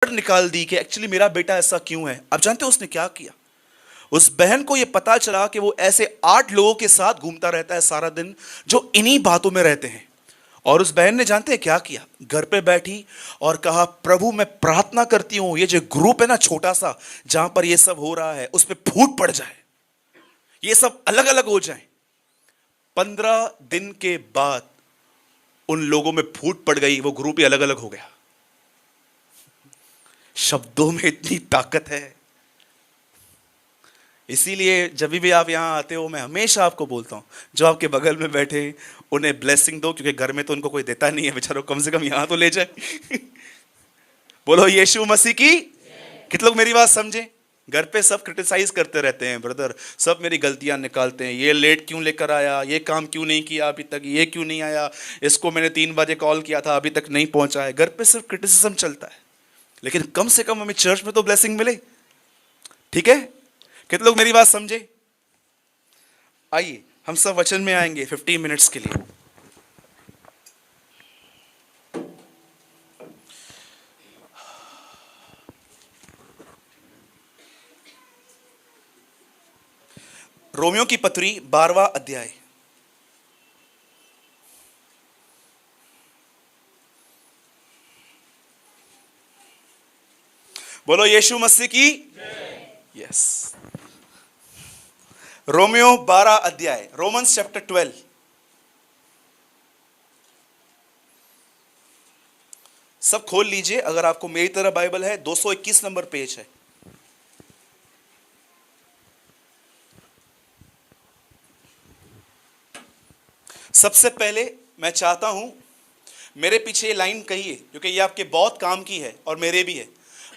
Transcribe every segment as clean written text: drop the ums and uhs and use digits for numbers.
जड़ निकाल दी कि एक्चुअली मेरा बेटा ऐसा क्यों है। आप जानते हो उसने क्या किया? उस बहन को यह पता चला कि वो ऐसे 8 लोगों के साथ घूमता रहता है सारा दिन जो इन्हीं बातों में रहते हैं। और उस बहन ने जानते हैं क्या किया? घर पे बैठी और कहा, प्रभु मैं प्रार्थना करती हूं ये जो ग्रुप है ना छोटा सा जहां पर ये सब हो रहा है उस पर फूट पड़ जाए, ये सब अलग अलग हो जाए। 15 दिन के बाद उन लोगों में फूट पड़ गई, वो ग्रुप ही अलग अलग हो गया। शब्दों में इतनी ताकत है। इसीलिए जब भी आप यहां आते हो मैं हमेशा आपको बोलता हूं, जो आपके बगल में बैठे उन्हें ब्लेसिंग दो, क्योंकि घर में तो उनको कोई देता नहीं है बेचारों, कम से कम यहां तो ले जाए। बोलो यीशु मसीह की। कितने लोग मेरी बात समझे? घर पे सब क्रिटिसाइज करते रहते हैं, ब्रदर सब मेरी गलतियां निकालते हैं, ये लेट क्यों लेकर आया, ये काम क्यों नहीं किया अभी तक, ये क्यों नहीं आया, इसको मैंने 3 बजे कॉल किया था अभी तक नहीं पहुंचा है। घर पे सिर्फ क्रिटिसिज्म चलता है, लेकिन कम से कम हमें चर्च में तो ब्लेसिंग मिले। ठीक है? कितने लोग मेरी बात समझे? आइए हम सब वचन में आएंगे 15 मिनट्स के लिए। रोमियो की पत्री 12वां अध्याय। बोलो यीशु मसीह की। यस। रोमियो 12 अध्याय, रोमन्स चैप्टर 12। सब खोल लीजिए, अगर आपको मेरी तरह बाइबल है 221 नंबर पेज है। सबसे पहले मैं चाहता हूं मेरे पीछे ये लाइन कहिए, क्योंकि ये आपके बहुत काम की है और मेरे भी है।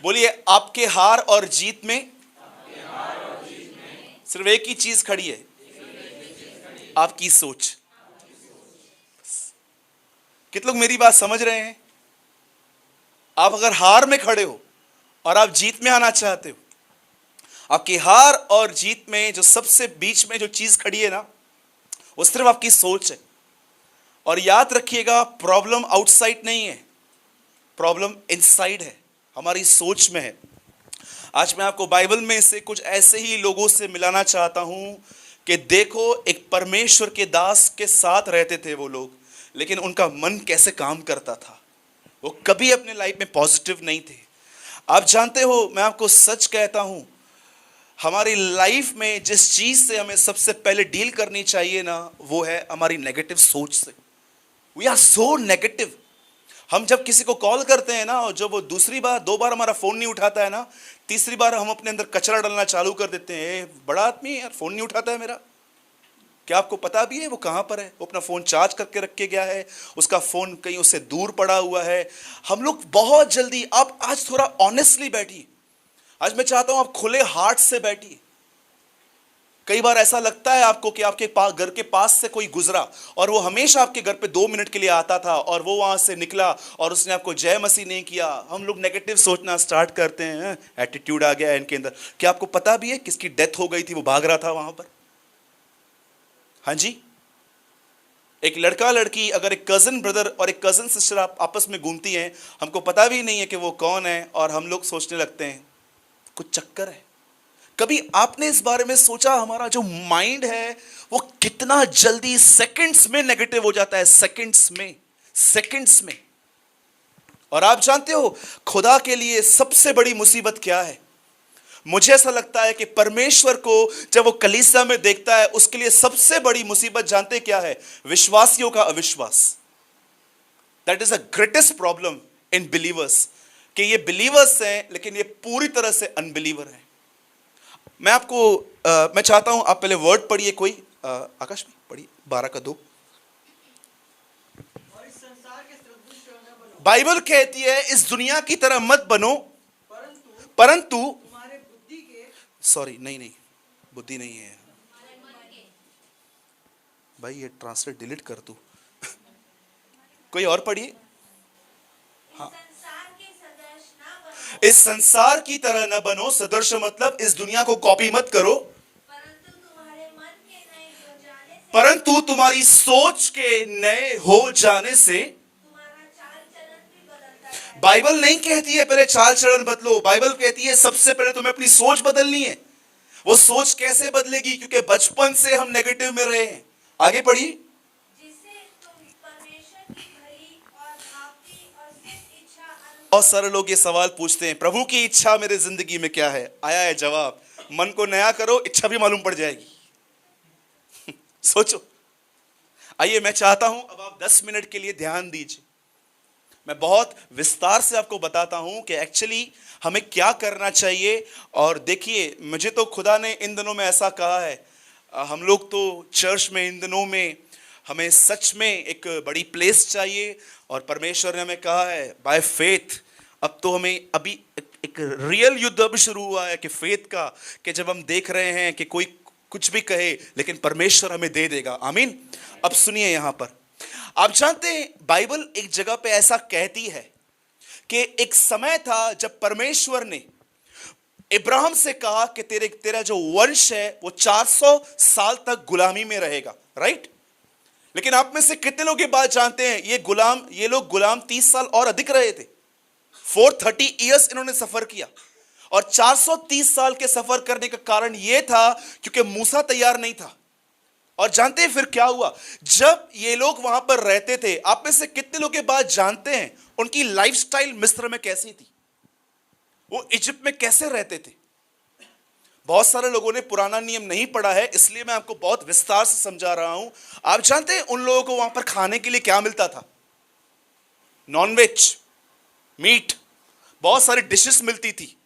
बोलिए, आपके हार और जीत में सिर्फ एक ही चीज खड़ी है, आपकी सोच। कितने लोग मेरी बात समझ रहे हैं? आप अगर हार में खड़े हो और आप जीत में आना चाहते हो, आपकी हार और जीत में जो सबसे बीच में जो चीज खड़ी है ना, वो सिर्फ आपकी सोच है। और याद रखिएगा, प्रॉब्लम आउटसाइड नहीं है, प्रॉब्लम इनसाइड है, हमारी सोच में है। आज मैं आपको बाइबल में से कुछ ऐसे ही लोगों से मिलाना चाहता हूं कि देखो, एक परमेश्वर के दास के साथ रहते थे वो लोग, लेकिन उनका मन कैसे काम करता था। वो कभी अपने लाइफ में पॉजिटिव नहीं थे। आप जानते हो, मैं आपको सच कहता हूं, हमारी लाइफ में जिस चीज से हमें सबसे पहले डील करनी चाहिए ना, वो है हमारी नेगेटिव सोच से। We are so negative. हम जब किसी को कॉल करते हैं ना, और जब वो दूसरी बार 2 बार हमारा फोन नहीं उठाता है ना, तीसरी बार हम अपने अंदर कचरा डालना चालू कर देते हैं, बड़ा आदमी यार फोन नहीं उठाता है मेरा। क्या आपको पता भी है वो कहां पर है? वो अपना फोन चार्ज करके रख के गया है, उसका फोन कहीं उससे दूर पड़ा हुआ है। हम लोग बहुत जल्दी, आप आज थोड़ा ऑनेस्टली बैठिए। आज मैं चाहता हूं आप खुले हार्ट से बैठिए। कई बार ऐसा लगता है आपको कि आपके घर के पास से कोई गुजरा और वो हमेशा आपके घर पे 2 मिनट के लिए आता था और वो वहां से निकला और उसने आपको जय मसीह नहीं किया। हम लोग नेगेटिव सोचना स्टार्ट करते हैं, एटीट्यूड आ गया है इनके अंदर। क्या आपको पता भी है किसकी डेथ हो गई थी? वो भाग रहा था वहां पर। हाँ जी, एक लड़का लड़की, अगर एक कजन ब्रदर और एक कजन सिस्टर आपस में घूमती हैं, हमको पता भी नहीं है कि वो कौन है, और हम लोग सोचने लगते हैं कुछ चक्कर है। कभी आपने इस बारे में सोचा, हमारा जो माइंड है वो कितना जल्दी सेकंड्स में नेगेटिव हो जाता है? सेकंड्स में। और आप जानते हो खुदा के लिए सबसे बड़ी मुसीबत क्या है? मुझे ऐसा लगता है कि परमेश्वर को जब वो कलीसिया में देखता है, उसके लिए सबसे बड़ी मुसीबत जानते क्या है? विश्वासियों का अविश्वास। That is the greatest problem in believers, कि ये बिलीवर्स हैं लेकिन ये पूरी तरह से अनबिलीवर हैं। मैं चाहता हूं आप पहले वर्ड पढ़िए, कोई आकाश में पढ़िए 12 का 2। बाइबल कहती है इस दुनिया की तरह मत बनो, परंतु नहीं, बुद्धि नहीं है भाई, ये ट्रांसलेट डिलीट कर तू। कोई और पढ़िए। हाँ, इस संसार की तरह न बनो। सदृश मतलब इस दुनिया को कॉपी मत करो, परंतु तुम्हारी सोच के नए हो जाने से बाइबल नहीं कहती है पहले चाल चलन बदलो, बाइबल कहती है सबसे पहले तुम्हें अपनी सोच बदलनी है। वो सोच कैसे बदलेगी? क्योंकि बचपन से हम नेगेटिव में रहे हैं। आगे पढ़िए। जिससे तुम परमेश्वर की भली और भावी और सिद्ध इच्छा बहुत सारे लोग ये सवाल पूछते हैं, प्रभु की इच्छा मेरे जिंदगी में क्या है? आया है जवाब, मन को नया करो, इच्छा भी मालूम पड़ जाएगी। सोचो। आइए, मैं चाहता हूं अब आप 10 मिनट के लिए ध्यान दीजिए। मैं बहुत विस्तार से आपको बताता हूं कि एक्चुअली हमें क्या करना चाहिए। और देखिए, मुझे तो खुदा ने इन दिनों में ऐसा कहा है, हम लोग तो चर्च में इन दिनों में हमें सच में एक बड़ी प्लेस चाहिए। और परमेश्वर ने हमें कहा है बाय फेथ, अब तो हमें अभी एक रियल युद्ध अब शुरू हुआ है कि फेथ का, कि जब हम देख रहे हैं कि कोई कुछ भी कहे लेकिन परमेश्वर हमें दे देगा। आमीन। अब सुनिए, यहां पर आप जानते हैं बाइबल एक जगह पे ऐसा कहती है कि एक समय था जब परमेश्वर ने इब्राहिम से कहा कि तेरा जो वंश है वो 400 साल तक गुलामी में रहेगा, राइट? लेकिन आप में से कितने लोग ये बात जानते हैं, ये लोग गुलाम 30 साल और अधिक रहे थे। 430 ईयर्स इन्होंने सफर किया। और 430 साल के सफर करने का कारण यह था क्योंकि मूसा तैयार नहीं था। और जानते हैं फिर क्या हुआ? जब ये लोग वहां पर रहते थे, आप में से कितने लोग ये बात जानते हैं उनकी लाइफस्टाइल मिस्र में कैसी थी, वो इजिप्ट में कैसे रहते थे? बहुत सारे लोगों ने पुराना नियम नहीं पढ़ा है, इसलिए मैं आपको बहुत विस्तार से समझा रहा हूं। आप जानते हैं उन लोगों को वहां पर खाने के लिए क्या मिलता था? नॉनवेज, मीट, बहुत सारी डिशेस मिलती थी।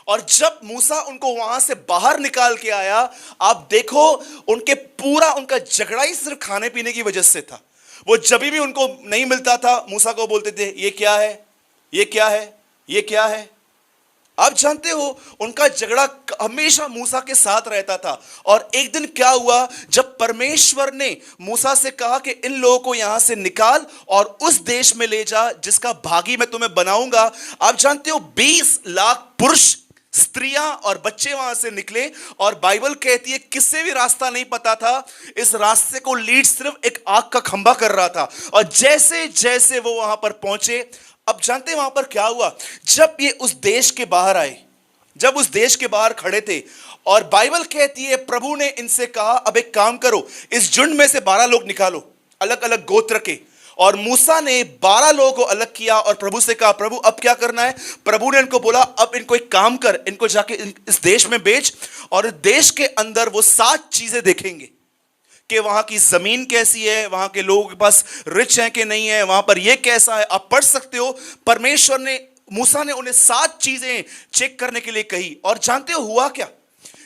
और जब मूसा उनको वहां से बाहर निकाल के आया, आप देखो उनका झगड़ा ही सिर्फ खाने पीने की वजह से था। वो जब भी उनको नहीं मिलता था, मूसा को बोलते थे ये क्या है, ये क्या है, ये क्या है। आप जानते हो उनका झगड़ा हमेशा मूसा के साथ रहता था। और एक दिन क्या हुआ, जब परमेश्वर ने मूसा से कहा कि इन लोगों को यहां से निकाल और उस देश में ले जा जिसका भागी मैं तुम्हें बनाऊंगा। आप जानते हो 20 लाख पुरुष, स्त्रियां और बच्चे वहां से निकले। और बाइबल कहती है किससे भी रास्ता नहीं पता था, इस रास्ते को लीड सिर्फ एक आग का खंभा कर रहा था। और जैसे जैसे वो वहां पर पहुंचे, अब जानते हैं वहां पर क्या हुआ? जब ये उस देश के बाहर आए, जब उस देश के बाहर खड़े थे, और बाइबल कहती है प्रभु ने इनसे कहा अब एक काम करो, इस झुंड में से 12 लोग निकालो, अलग अलग गोत्र के। और मूसा ने 12 लोगों को अलग किया और प्रभु से कहा प्रभु अब क्या करना है? प्रभु ने इनको बोला अब इनको एक काम कर, इनको जाके इस देश में बेच, और देश के अंदर वो 7 चीजें देखेंगे कि वहां की जमीन कैसी है, वहां के लोगों के पास रिच है कि नहीं है, वहां पर ये कैसा है। आप पढ़ सकते हो, परमेश्वर ने, मूसा ने उन्हें 7 चीजें चेक करने के लिए कही। और जानते हो हुआ क्या?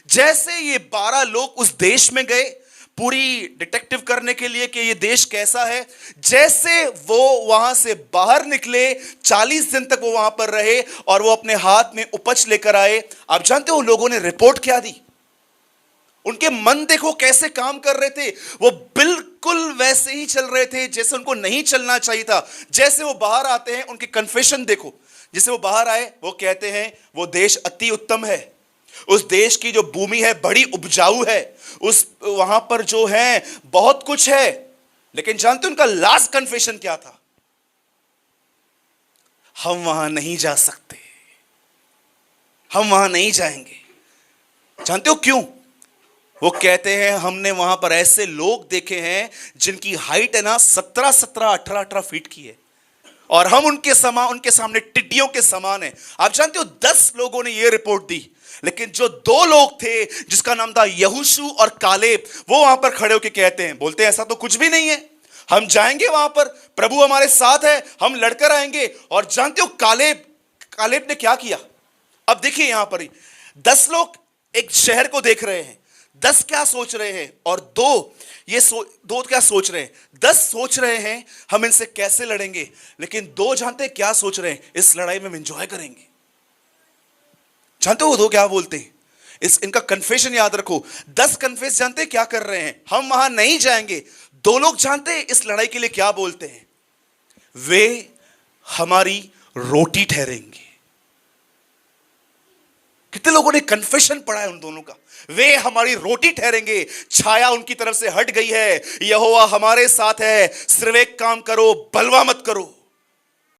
जैसे ये 12 लोग उस देश में गए पूरी डिटेक्टिव करने के लिए कि ये देश कैसा है, जैसे वो वहां से बाहर निकले, 40 दिन तक वो वहां पर रहे और वो अपने हाथ में उपज लेकर आए। आप जानते हो लोगों ने रिपोर्ट क्या दी? उनके मन देखो कैसे काम कर रहे थे, वो बिल्कुल वैसे ही चल रहे थे जैसे उनको नहीं चलना चाहिए था। जैसे वो बाहर आते हैं, उनके कन्फेशन देखो, जैसे वो बाहर आए वो कहते हैं वो देश अति उत्तम है, उस देश की जो भूमि है बड़ी उपजाऊ है, उस वहां पर जो है बहुत कुछ है। लेकिन जानते उनका लास्ट कन्फेशन क्या था? हम वहां नहीं जा सकते, हम वहां नहीं जाएंगे। जानते हो क्यों? वो कहते हैं हमने वहां पर ऐसे लोग देखे हैं जिनकी हाइट है ना 17, 17, 18, 18 फीट की है, और हम उनके सामने टिड्डियों के समान है। आप जानते हो 10 लोगों ने यह रिपोर्ट दी, लेकिन जो 2 लोग थे जिसका नाम था यहोशू और कालेब, वो वहां पर खड़े होकर कहते हैं, बोलते हैं ऐसा तो कुछ भी नहीं है, हम जाएंगे वहां पर, प्रभु हमारे साथ है, हम लड़कर आएंगे। और जानते हो कालेब ने क्या किया? अब देखिए यहां पर ही 10 लोग एक शहर को देख रहे हैं, 10 क्या सोच रहे हैं, और 2 क्या सोच रहे हैं? 10 सोच रहे हैं हम इनसे कैसे लड़ेंगे, लेकिन 2 जानते हैं क्या सोच रहे हैं? इस लड़ाई में हम एंजॉय करेंगे। जानते हो वो 2 क्या बोलते हैं? इनका कन्फेशन याद रखो। 10 कन्फेस जानते हैं क्या कर रहे हैं? हम वहां नहीं जाएंगे। 2 लोग जानते हैं इस लड़ाई के लिए क्या बोलते हैं? वे हमारी रोटी ठहरेंगे। कितने लोगों ने कन्फेशन पढ़ा है उन दोनों का? वे हमारी रोटी ठहरेंगे। छाया उनकी तरफ से हट गई है, यहोवा हमारे साथ है, सिर्फ एक काम करो, बलवा मत करो।